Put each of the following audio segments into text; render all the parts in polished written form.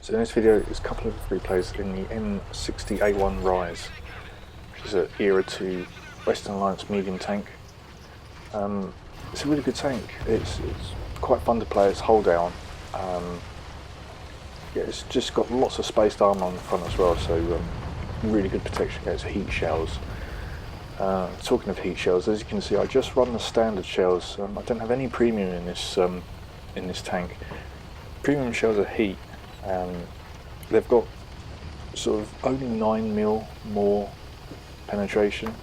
So in this video is a couple of replays in the M60A1 Rise, which is an Era 2 Western Alliance medium tank. It's a really good tank. It's quite fun to play. It's hull down. Yeah, it's just got lots of spaced armour on the front as well, so really good protection against heat shells. Talking of heat shells, as you can see, I just run the standard shells. I don't have any premium in this tank. Premium shells are heat. They've got sort of only 9mm more penetration,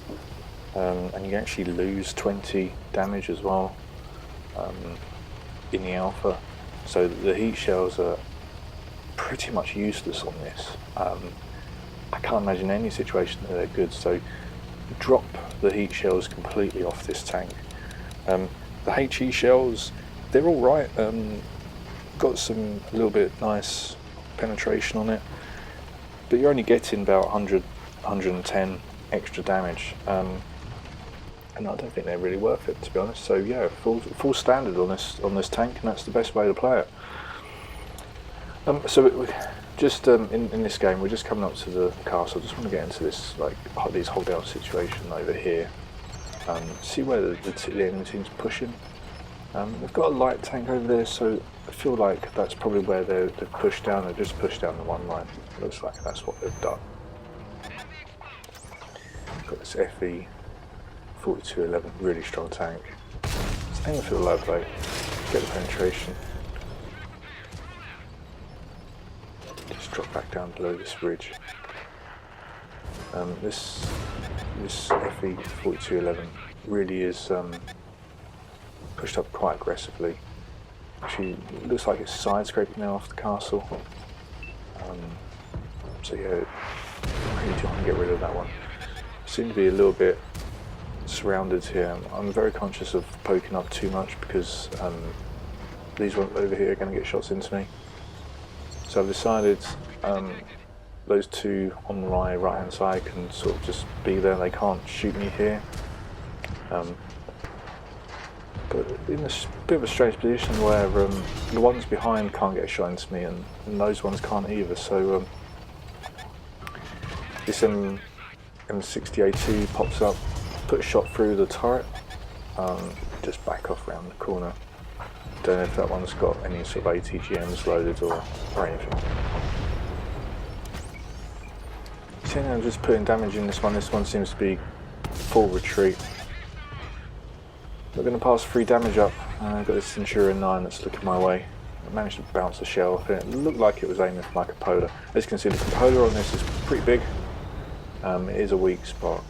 and you actually lose 20 damage as well in the alpha. So the heat shells are pretty much useless on this. I can't imagine any situation that they're good, so drop the heat shells completely off this tank. The HE shells, they're alright. Got a little bit nice penetration on it, but you're only getting about 110 extra damage, and I don't think they're really worth it, to be honest. So yeah, full standard on this tank, and that's the best way to play it. In this game, we're just coming up to the castle. I just want to get into this these hold down situation over here. See where the enemy team's pushing. We've got a light tank over there, so I feel like that's probably where they've pushed down. They've just pushed down the one line. Looks like that's what they've done. Got this FE 4211, really strong tank. Let's aim for the low plate, get the penetration. Just drop back down below this ridge. This FE 4211 really is pushed up quite aggressively. Actually, it looks like it's side scraping now off the castle. So yeah, I really do want to get rid of that one. Seem to be a little bit surrounded here. I'm very conscious of poking up too much because these ones over here are going to get shots into me. So I've decided those two on my right hand side can sort of just be there. They can't shoot me here. But in a bit of a strange position where the ones behind can't get a shot into me, and those ones can't either. So this M60A2 pops up, put a shot through the turret, just back off around the corner. Don't know if that one's got any sort of ATGMs loaded or anything. So I'm just putting damage in this one. This one seems to be full retreat. We're going to pass 3 damage up. I've got this Centurion 9 that's looking my way. I managed to bounce a shell off it. It looked like it was aiming for my cupola. As you can see, the cupola on this is pretty big. It is a weak spot.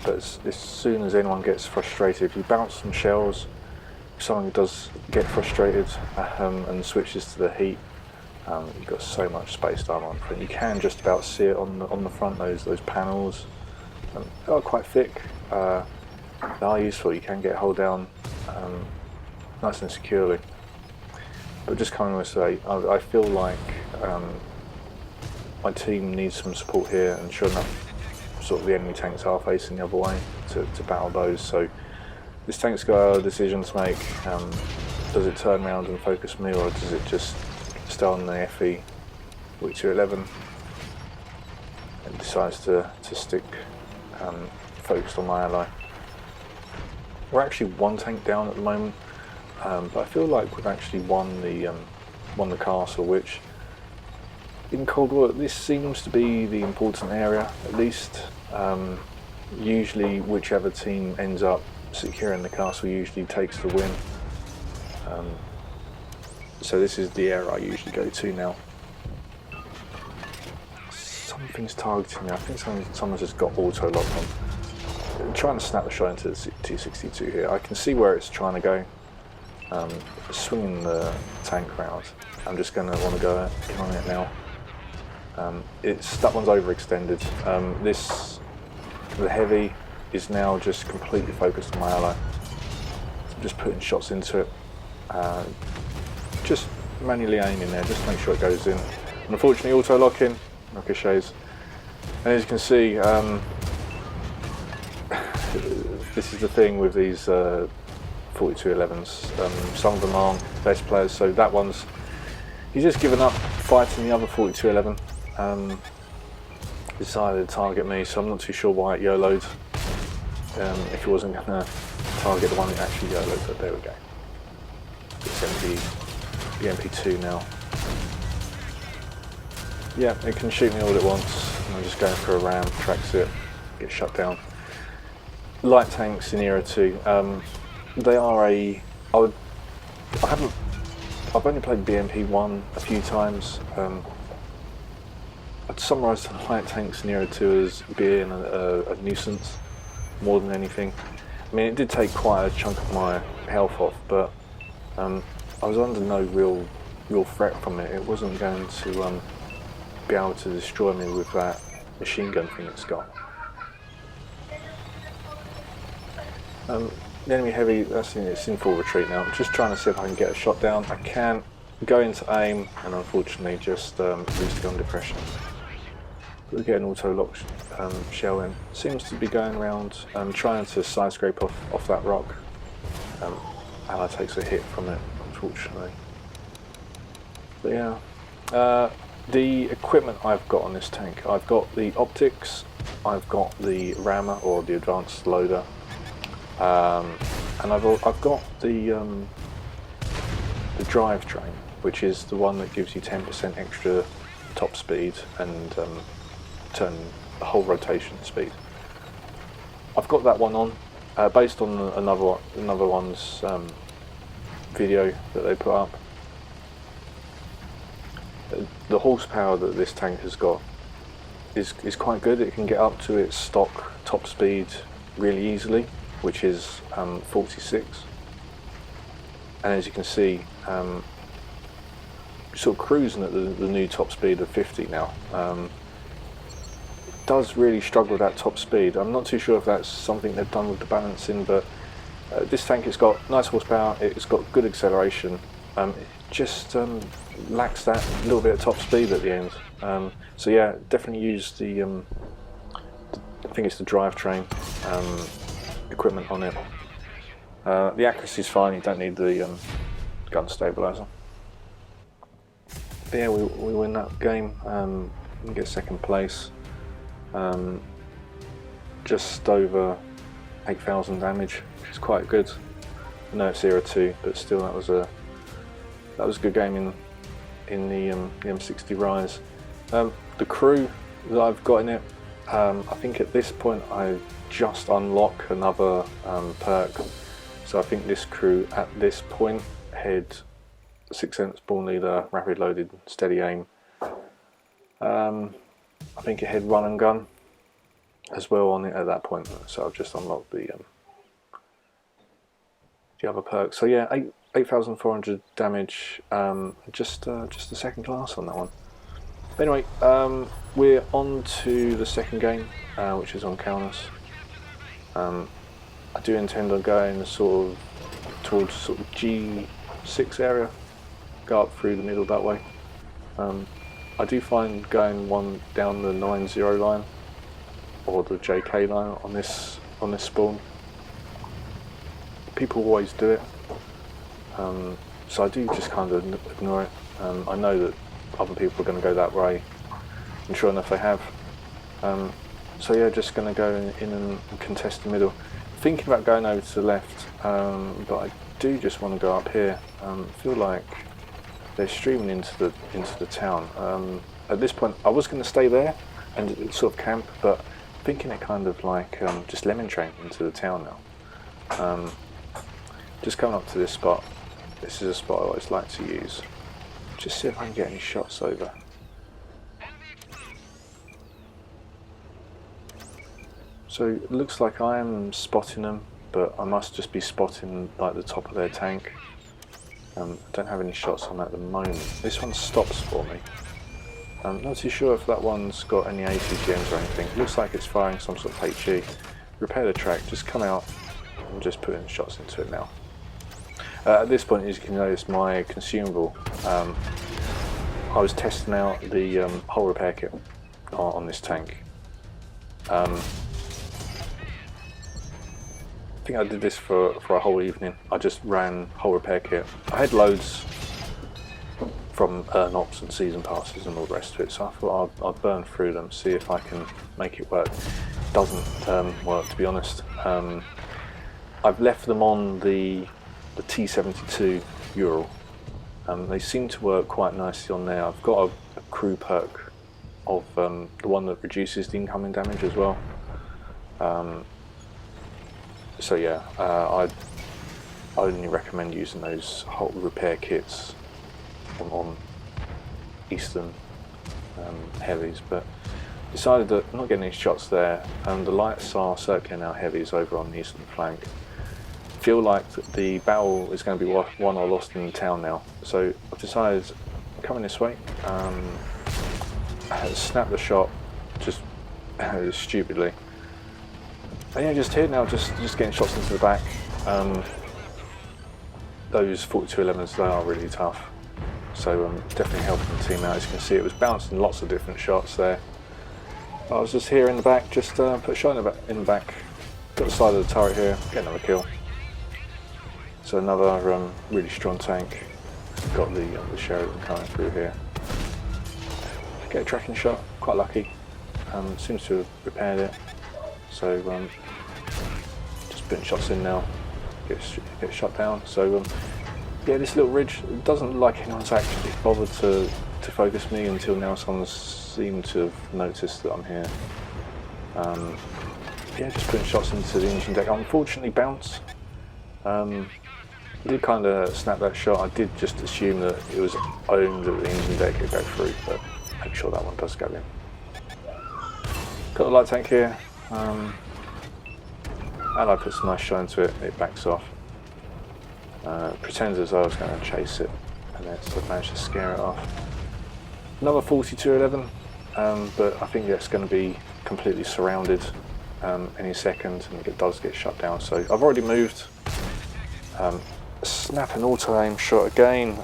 But as soon as anyone gets frustrated, if you bounce some shells, if someone does get frustrated and switches to the heat, you've got so much spaced armor on front. You can just about see it on the front. Those panels are quite thick. They are useful. You can get hold down nice and securely. But just coming to say, I feel like my team needs some support here, and sure enough, sort of the enemy tanks are facing the other way to battle those. So this tank's got a decision to make. Does it turn around and focus me, or does it just stay on the FE 4211 and decides to stick focused on my ally? We're actually one tank down at the moment, but I feel like we've actually won the castle, which in Cold War this seems to be the important area. At least usually whichever team ends up securing the castle usually takes the win. So this is the area I usually go to now. Something's targeting me. I think someone's just got auto lock on. I'm trying to snap the shot into the T62 here. I can see where it's trying to go. Swinging the tank round. I'm just going to want to go on it now. That one's overextended. The heavy is now just completely focused on my ally. So I'm just putting shots into it. Just manually aiming there, just to make sure it goes in. And unfortunately, auto locking, ricochets. And as you can see, this is the thing with these 4211s. Some of them aren't best players, so that one's He's just given up fighting the other 4211. Decided to target me, so I'm not too sure why it YOLO'd. If it wasn't going to target the one that actually YOLO'd, but there we go. It's the MP2 now. Yeah, it can shoot me all at once, and I'm just going for a ram, tracks it, get shut down. Light tanks in Era 2, they are I've only played BMP1 a few times. I'd summarise the light tanks in Era 2 as being a nuisance more than anything. I mean, it did take quite a chunk of my health off, but I was under no real threat from it. It wasn't going to be able to destroy me with that machine gun thing it's got. The enemy heavy, it's in full retreat now. I'm just trying to see if I can get a shot down. I can't go into aim, and unfortunately just lose the gun depression. We'll get an auto lock shell in. Seems to be going around trying to side scrape off that rock. Ally takes a hit from it, unfortunately. But yeah, the equipment I've got on this tank, I've got the optics, I've got the rammer or the advanced loader, and I've got the drivetrain, which is the one that gives you 10% extra top speed and turn the whole rotation speed. I've got that one on, based on another one's video that they put up. The horsepower that this tank has got is quite good. It can get up to its stock top speed really easily, which is 46. And as you can see, sort of cruising at the new top speed of 50 now. Does really struggle with that top speed. I'm not too sure if that's something they've done with the balancing, but this tank, it's got nice horsepower, it's got good acceleration, it just lacks that little bit of top speed at the end. So yeah, definitely use the I think it's the drivetrain equipment on it. The accuracy is fine, you don't need the gun stabilizer. But yeah, we win that game, we get second place. Just over 8,000 damage, which is quite good. I know it's Era 2, but still that was a good game in the M60 Rise. The crew that I've got in it, I think at this point I just unlock another perk. So I think this crew at this point had 6th Spawn Leader, rapid loaded, steady aim. I think it had run and gun as well on it at that point, so I've just unlocked the other perk. So yeah, 8,400 damage, just a second class on that one. But anyway, we're on to the second game, which is on Kaunas. I do intend on going sort of towards sort of G6 area, go up through the middle that way. I do find going one down the 90 line or the JK line on this spawn. People always do it, so I do just kind of ignore it. I know that other people are going to go that way, and sure enough they have. So yeah, just going to go in and contest the middle. Thinking about going over to the left, but I do just want to go up here. I feel like they're streaming into the town. At this point, I was going to stay there and sort of camp, but thinking it kind of like just lemon train into the town now. Just coming up to this spot. This is a spot I always like to use. Just see if I can get any shots over. So it looks like I am spotting them, but I must just be spotting like the top of their tank. I don't have any shots on at the moment. This one stops for me. I'm not too sure if that one's got any ATGMs or anything. It looks like it's firing some sort of HE. Repair the track, just come out and just put in shots into it now. At this point, as you can notice, my consumable, I was testing out the whole repair kit on this tank. I think I did this for a whole evening. I just ran whole repair kit. I had loads from ops and season passes and all the rest of it. So I thought I'd burn through them, see if I can make it work. Doesn't work, to be honest. I've left them on the T72 Ural. They seem to work quite nicely on there. I've got a crew perk of the one that reduces the incoming damage as well. So yeah, I only recommend using those whole repair kits on Eastern heavies, but decided that I'm not getting any shots there, and the lights are circling our heavies over on the eastern flank. Feel like the battle is going to be won or lost in the town now, so I've decided I'm coming this way. Snap the shot just stupidly, and yeah, just here now, just getting shots into the back. Those 4211s, they are really tough, so definitely helping the team out. As you can see, it was bouncing lots of different shots there. I was just here in the back, just put a shot in the back, got the side of the turret here, get another kill. So another really strong tank. Got the Sheridan coming through here. Get a tracking shot, quite lucky. Seems to have repaired it. So just putting shots in now, get shot down. So yeah, this little ridge, it doesn't look like anyone's actually bothered to focus me until now. Someone seemed to have noticed that I'm here. Yeah, just putting shots into the engine deck. Unfortunately, bounce. I did kind of snap that shot. I did just assume that it was owned that the engine deck could go through, but make sure that one does go in. Got the light tank here, and I put some nice shot into it. It backs off. Pretends as though I was going to chase it, and then I managed to scare it off. Another 4211, but I think it's going to be completely surrounded any second, and it does get shut down. So I've already moved. Snap an auto-aim shot again.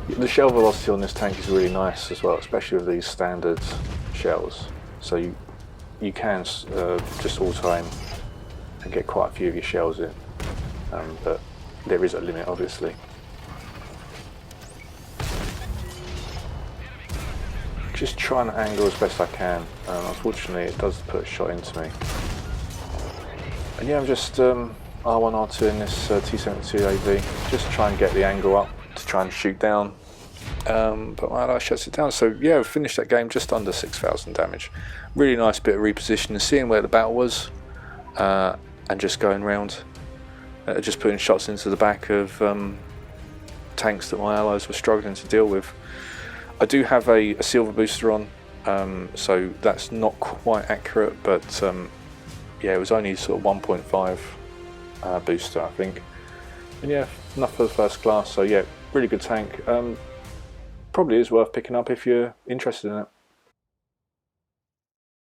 The shell velocity on this tank is really nice as well, especially with these standard shells. So you can just auto-aim and get quite a few of your shells in, but there is a limit, obviously. Just trying to angle as best I can. Unfortunately, it does put a shot into me. And yeah, I'm just R1, R2 in this T72 AV, just try and get the angle up to try and shoot down. But my ally shuts it down. So yeah, we finished that game just under 6,000 damage. Really nice bit of repositioning, seeing where the battle was, and just going round, just putting shots into the back of tanks that my allies were struggling to deal with. I do have a silver booster on, so that's not quite accurate, but yeah, it was only sort of 1.5 booster, I think. And yeah, enough for the first class. So yeah, really good tank. Probably is worth picking up if you're interested in it.